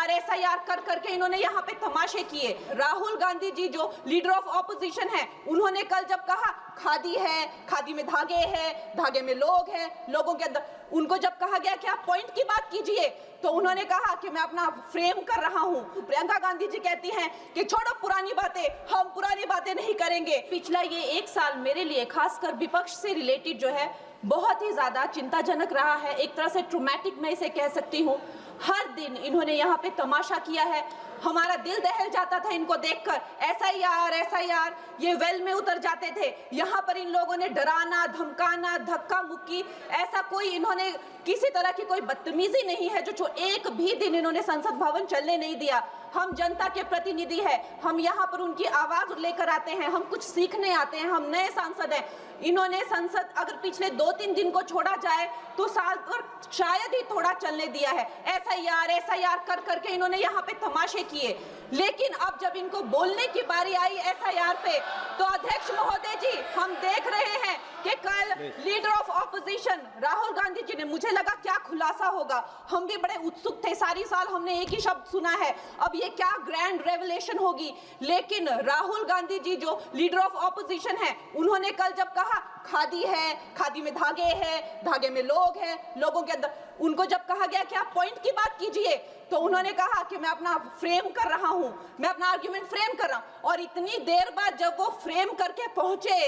SIR कर करके इन्होंने यहाँ पे तमाशे किए। राहुल गांधी जी जो लीडर ऑफ ऑपोजिशन है, उन्होंने कल जब कहा खादी है, खादी में धागे हैं, धागे में लोग हैं, लोगों के अंदर, उनको जब कहा गया कि आप पॉइंट की बात कीजिए, तो उन्होंने कहा कि मैं अपना फ्रेम कर रहा हूं। प्रियंका गांधी जी कहती हैं कि छोड़ो पुरानी बातें, हम पुरानी बातें नहीं करेंगे। पिछला ये एक साल मेरे लिए खासकर विपक्ष से रिलेटेड जो है बहुत ही ज्यादा चिंताजनक रहा है। एक तरह से ट्रॉमेटिक मैं इसे कह सकती हूँ। हर दिन इन्होंने यहाँ पे तमाशा किया है, हमारा दिल दहल जाता था इनको देखकर। एसआईआर एसआईआर ये वेल में उतर जाते थे। यहाँ पर इन लोगों ने डराना, धमकाना, धक्का मुक्की, ऐसा कोई इन्होंने किसी तरह की कोई बदतमीजी नहीं है जो एक भी दिन इन्होंने संसद भवन चलने नहीं दिया। हम जनता के प्रतिनिधि हैं, हम यहाँ पर उनकी आवाज लेकर आते हैं, हम कुछ सीखने आते हैं, हम नए सांसद हैं। इन्होंने संसद अगर पिछले 2-3 दिन को छोड़ा जाए तो साल पर शायद ही थोड़ा चलने दिया है। एसआईआर कर करके इन्होंने यहाँ पे तमाशे किए। लेकिन अब जब इनको बोलने की बारी आई एसआईआर पे, तो अध्यक्ष महोदय जी, हम देख रहे हैं कि कल leader of opposition Rahul Gandhi ji ने, मुझे लगा क्या खुलासा होगा, हम भी बड़े उत्सुक थे। सारी साल हमने एक ही शब्द सुना है, अब ये क्या ग्रैंड रेवलेशन होगी। लेकिन राहुल गांधी जी जो लीडर ऑफ ऑपोजिशन है, उन्होंने कल जब कहा खादी है, खादी में धागे हैं, धागे में लोग हैं, लोगों के अंदर, उनको जब कहा गया कि आप पॉइंट की बात कीजिए, तो उन्होंने कहा कि मैं अपना फ्रेम कर रहा हूं, मैं अपना आर्गुमेंट फ्रेम कर रहा हूं। और इतनी देर बाद जब वो फ्रेम करके पहुंचे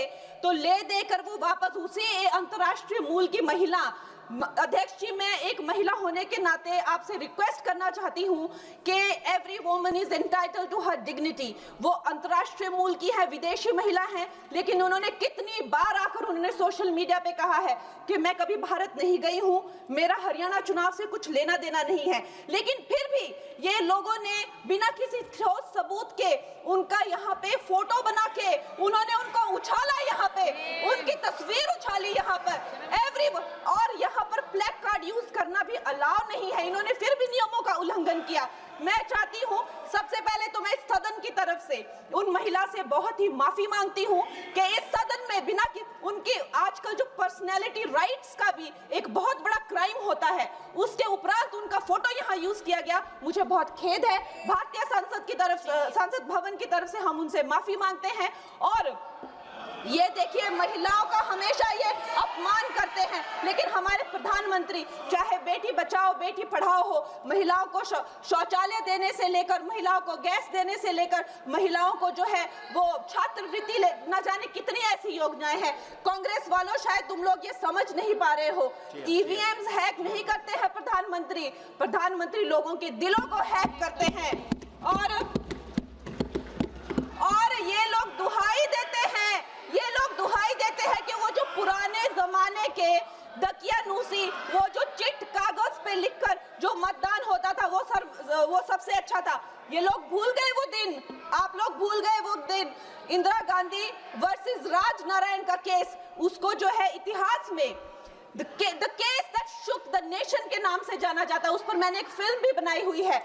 तो ले देकर वो वापस उसी अंतर्राष्ट्रीय मूल की महिला। अध्यक्ष जी, मैं एक महिला होने के नाते आपसे रिक्वेस्ट करना चाहती हूं कि every woman is entitled to her dignity. वो अंतर्राष्ट्रीय मूल की है, विदेशी महिला है, लेकिन उन्होंने कितनी बार आकर उन्होंने सोशल मीडिया पे कहा है कि मैं कभी भारत नहीं गई हूं, मेरा हरियाणा चुनाव से कुछ लेना देना नहीं है। लेकिन फिर भी ये लोगों ने बिना किसी ठोस सबूत के उनका यहाँ पे फोटो बना के उन्होंने उनको उछाला, यहाँ पे उनकी तस्वीर उछाली यहाँ पर और यहाँ पर प्लेक कार्ड यूज करना भी अलाउ नहीं है। इन्होंने फिर भी नियमों का उल्लंघन किया। मैं चाहती हूँ सबसे पहले तो मैं इस सदन की तरफ से उन महिला से बहुत ही माफी मांगती हूँ कि इस सदन में बिना कि उनकी आजकल जो पर्सनैलिटी राइट्स का भी एक बहुत बड़ा क्राइम होता है, उसके उपरांत उनका फोटो यहाँ यूज किया गया। मुझे बहुत खेद है। भारतीय संसद भवन की तरफ से हम उनसे माफी मांगते हैं। और ये देखिए, महिलाओं का हमेशा ये अपमान करते हैं, लेकिन हमारे प्रधानमंत्री चाहे बेटी बचाओ बेटी पढ़ाओ हो, महिलाओं को शौचालय देने से लेकर, महिलाओं को गैस देने से लेकर, महिलाओं को जो है वो छात्रवृत्ति, न जाने कितनी ऐसी योजनाएं हैं। कांग्रेस वालों, शायद तुम लोग ये समझ नहीं पा रहे हो, ईवीएम्स हैक नहीं करते हैं प्रधानमंत्री लोगों के दिलों को हैक करते हैं। और ये लोग दुहाई देते हैं कि वो जो पुराने जमाने के दकियानूसी, वो जो चिट कागज पे लिखकर जो मतदान होता था वो सबसे अच्छा था। ये लोग भूल गए वो दिन, आप लोग भूल गए वो दिन। इंदिरा गांधी वर्सेस राज नारायण का केस, उसको जो है इतिहास में The case that shook the nation के नाम से जाना जाता है। उस पर मैंने एक फिल्म भी बनाई हुई है।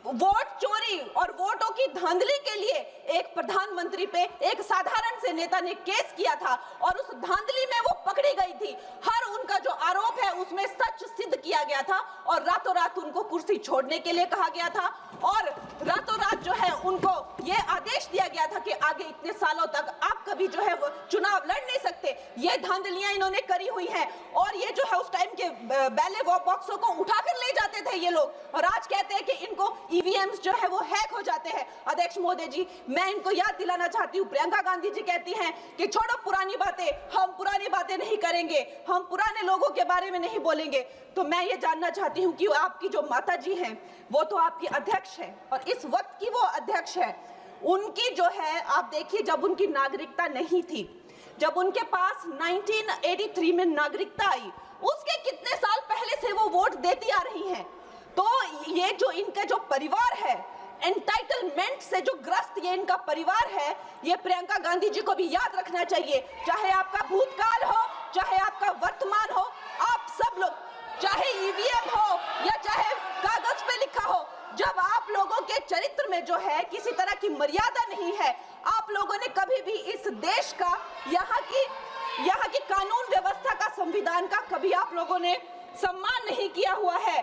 वोट चोरी और वोटों की धांधली के लिए एक प्रधानमंत्री पे एक साधारण से नेता ने केस किया था और उस धांधली में वो पकड़ी गई थी। हर उनका जो आरोप है उसमें सच सिद्ध किया गया था और रातों रात उनको कुर्सी छोड़ने के लिए कहा गया था और रातों रात जो है उनको ये आदेश दिया गया था कि आगे इतने सालों तक आप कभी जो है वो चुनाव लड़ नहीं सकते। ये धांधलियां इन्होंने करी हुई हैं और ये जो है उस टाइम के बैलेट बॉक्सों को उठाकर ले जाते थे ये लोग, और आज कहते हैं कि इनको ईवीएम्स जो है वो हैक हो जाते हैं। अध्यक्ष महोदय जी, मैं इनको याद दिलाना चाहती हूँ, प्रियंका गांधी जी कहती हैं कि छोड़ो पुरानी बातें, हम पुरानी बातें नहीं करेंगे, हम पुराने लोगों के बारे में नहीं बोलेंगे। तो मैं ये जानना चाहती हूँ कि आपकी जो माता जी हैं वो तो आपकी अध्यक्ष है और इस वक्त की वो अध्यक्ष है। उनकी जो है, आप देखिए, जब उनकी नागरिकता नहीं थी, जब उनके पास 1983 में नागरिकता आई, उसके कितने साल पहले से वो वोट देती आ रही हैं। तो ये जो इनका जो परिवार है, एंटाइटलमेंट से जो ग्रस्त ये इनका परिवार है, ये प्रियंका गांधी जी को भी याद रखना चाहिए। चाहे आपका भूतकाल हो, चाहे आपका वर्तमान हो, आप सब लोग, चाहे ईवीएम हो या चाहे कागज पे लिखा हो, जब आप लोगों के चरित्र में जो है किसी तरह की मर्यादा नहीं है, आप लोगों ने कभी भी इस देश का, यहाँ की कानून व्यवस्था का, संविधान का कभी आप लोगों ने सम्मान नहीं किया हुआ है।